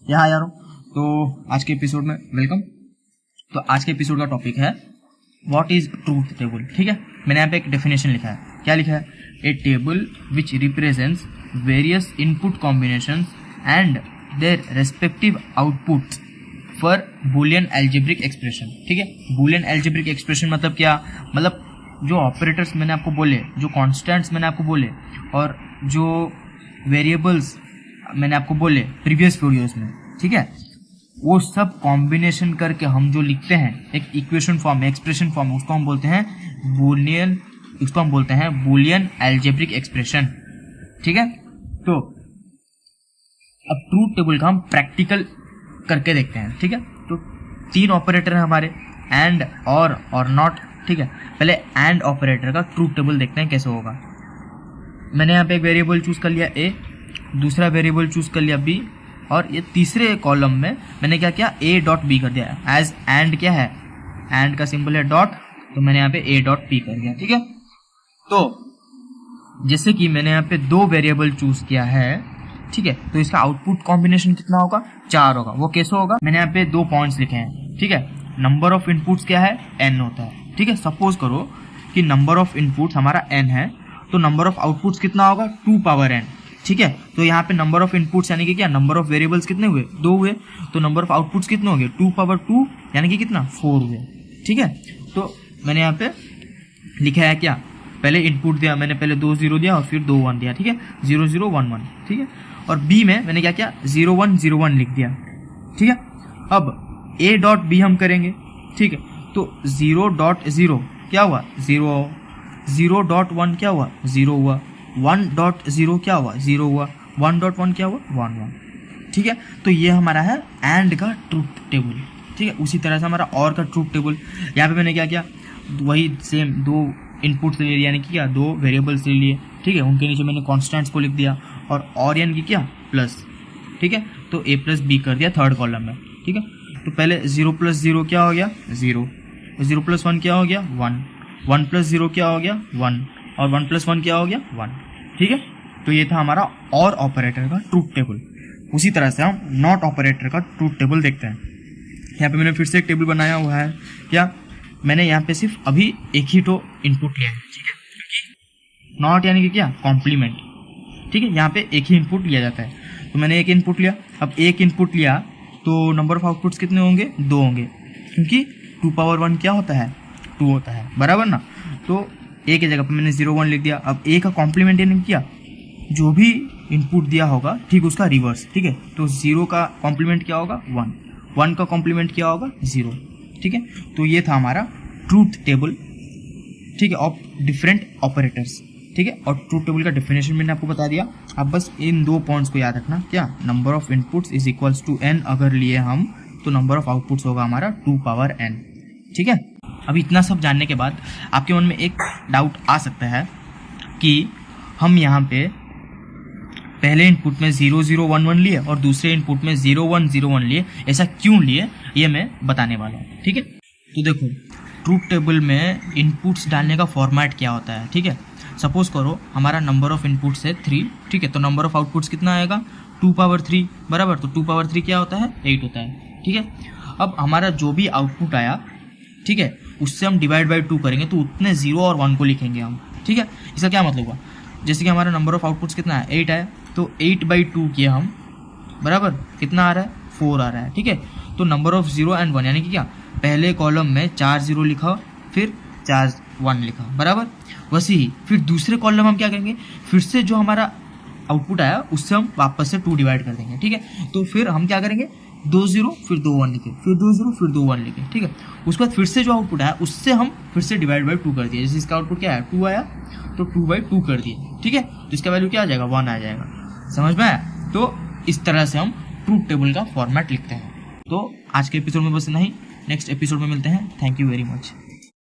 यहाँ यारों, तो आज के एपिसोड में वेलकम। तो आज के एपिसोड का टॉपिक है व्हाट इज ट्रूथ टेबल। ठीक है, मैंने यहाँ पे एक डेफिनेशन लिखा है। क्या लिखा है? A table which represents various input combinations and their respective output for boolean algebraic expression. ठीक है, बूलियन एल्जेब्रिक एक्सप्रेशन मतलब क्या? मतलब जो ऑपरेटर्स मैंने आपको बोले, जो कॉन्स्टेंट्स मैंने आपको बोले और जो वेरिएबल्स मैंने आपको बोले प्रीवियस वीडियोस में, ठीक है, वो सब कॉम्बिनेशन करके हम जो लिखते हैं एक इक्वेशन फॉर्म में, एक्सप्रेशन फॉर्म में, उसको हम बोलते हैं बूलियन, उसको हम बोलते हैं बूलियन एल्जेब्रिक एक्सप्रेशन। ठीक है, तो अब ट्रूथ टेबल का हम प्रैक्टिकल करके देखते हैं। ठीक है, तो तीन ऑपरेटर हैं हमारे, एंड, और नॉट। ठीक है, पहले एंड ऑपरेटर का ट्रूथ टेबल देखते हैं कैसे होगा। मैंने यहाँ पे एक वेरिएबल चूज कर लिया ए, दूसरा वेरिएबल चूज कर लिया बी, और ये तीसरे कॉलम में मैंने क्या किया? ए डॉट बी कर दिया। एज एंड क्या है? एंड का सिंबल है डॉट, तो मैंने यहाँ पे ए डॉट बी कर दिया। ठीक है, तो जैसे कि मैंने यहाँ पे दो वेरिएबल चूज किया है, ठीक है, तो इसका आउटपुट कॉम्बिनेशन कितना होगा? 4 होगा। वो कैसे होगा? मैंने यहाँ पे 2 पॉइंट्स लिखे हैं। ठीक है, नंबर ऑफ इनपुट्स क्या है? n होता है। ठीक है, सपोज करो कि नंबर ऑफ इनपुट्स हमारा n है, तो नंबर ऑफ आउटपुट्स कितना होगा? 2 पावर n। ठीक है, तो यहाँ पे नंबर ऑफ इनपुट्स यानी कि क्या? नंबर ऑफ वेरिएबल्स कितने हुए? 2 हुए, तो नंबर ऑफ आउटपुट्स कितने हो गए? 2 पावर 2 यानी कि कितना? 4 हुए। ठीक है, तो मैंने यहाँ पे लिखा है क्या? पहले इनपुट दिया मैंने, पहले 2 0 दिया और फिर 2 1 दिया। ठीक है, 0 0 1 1। ठीक है, और बी में मैंने क्या किया? 0 1 0 1 लिख दिया। ठीक है, अब ए डॉट बी हम करेंगे। ठीक है, तो 0 डॉट 0 क्या हुआ? 0। 0 डॉट 1 क्या हुआ? 0 हुआ। 1 डॉट 0 क्या हुआ? 0 हुआ। 1 डॉट 1 क्या हुआ? 1 1। ठीक है, तो ये हमारा है एंड का ट्रूथ टेबल। ठीक है, उसी तरह से हमारा और का ट्रूथ टेबल, यहाँ पे मैंने क्या किया? वही सेम 2 इनपुट्स ले लिए, यानी कि क्या? 2 वेरिएबल्स ले लिए। ठीक है, उनके नीचे मैंने कॉन्स्टेंट्स को लिख दिया, और यानी कि क्या? प्लस। ठीक है, तो a प्लस बी कर दिया थर्ड कॉलम में। ठीक है, तो पहले 0 प्लस 0 क्या हो गया? 0। 0 प्लस 1 क्या हो गया? 1। 1 प्लस 0 क्या हो गया? 1। और 1 प्लस 1 क्या हो गया? 1। ठीक है, तो ये था हमारा और ऑपरेटर का ट्रूथ टेबल। उसी तरह से हम नॉट ऑपरेटर का ट्रूथ टेबल देखते हैं। यहाँ पे मैंने फिर से एक टेबल बनाया हुआ है। क्या? मैंने यहाँ पे सिर्फ अभी एक ही तो इनपुट लिया है। ठीक है, क्योंकि नॉट यानी कि क्या? कॉम्प्लीमेंट। ठीक है, यहाँ पे एक ही इनपुट लिया जाता है, तो मैंने एक इनपुट लिया। अब एक इनपुट लिया तो नंबर ऑफ आउटपुट्स कितने होंगे? 2 होंगे, क्योंकि 2 पावर 1 क्या होता है? 2 होता है, बराबर ना। तो ए की जगह पर मैंने 0 1 लिख दिया। अब ए का कॉम्प्लीमेंट यानी क्या? जो भी इनपुट दिया होगा ठीक उसका रिवर्स। ठीक है, तो 0 का कॉम्प्लीमेंट क्या होगा? 1। 1 का कॉम्प्लीमेंट क्या होगा? 0। ठीक है, तो ये था हमारा ट्रूथ टेबल। ठीक है, ऑफ डिफरेंट ऑपरेटर्स। ठीक है, और ट्रूथ टेबल का डेफिनेशन मैंने आपको बता दिया। अब बस इन 2 पॉइंट्स को याद रखना। क्या? Number of inputs is equals to n अगर लिए हम, तो नंबर ऑफ आउटपुट्स होगा हमारा 2 पावर n। ठीक है, अब इतना सब जानने के बाद आपके मन में एक डाउट आ सकता है कि हम यहाँ पे पहले इनपुट में 0 0 1 1 लिए और दूसरे इनपुट में 0 1 0 1 लिए, ऐसा क्यों लिए ये मैं बताने वाला हूँ। ठीक है, तो देखो ट्रूथ टेबल में इनपुट्स डालने का फॉर्मेट क्या होता है। ठीक है, सपोज करो हमारा नंबर ऑफ इनपुट्स है 3। ठीक है, तो नंबर ऑफ आउटपुट्स कितना आएगा? 2 पावर 3, बराबर। तो 2 पावर 3 क्या होता है? 8 होता है। ठीक है, अब हमारा जो भी आउटपुट आया, ठीक है, उससे हम डिवाइड बाई 2 करेंगे, तो उतने 0 और 1 को लिखेंगे हम। ठीक है, इसका क्या मतलब हुआ? जैसे कि हमारा नंबर ऑफ आउटपुट्स कितना है? 8 है, तो 8/2 किया हम, बराबर। कितना आ रहा है? 4 आ रहा है। ठीक है, तो नंबर ऑफ 0 एंड 1 यानी कि क्या? पहले कॉलम में 4 0 लिखा, फिर 4 1 लिखा, बराबर। वैसे ही फिर दूसरे कॉलम हम क्या करेंगे? फिर से जो हमारा आउटपुट आया उससे हम वापस से 2 डिवाइड कर देंगे। ठीक है, तो फिर हम क्या करेंगे? 2 0 फिर 2 1 लिखे, फिर 2 0 फिर 2 1 लिखे। ठीक है, उसके बाद फिर से जो आउटपुट आया उससे हम फिर से डिवाइड बाई 2 कर दिए। जैसे इसका आउटपुट क्या है? 2 आया, तो 2/2 कर दिए। ठीक है, तो इसका वैल्यू क्या आ जाएगा? 1 आ जाएगा। समझ में आया? तो इस तरह से हम ट्रूथ टेबल का फॉर्मेट लिखते हैं। तो आज के एपिसोड में बस नहीं, नेक्स्ट एपिसोड में मिलते हैं। Thank you very much.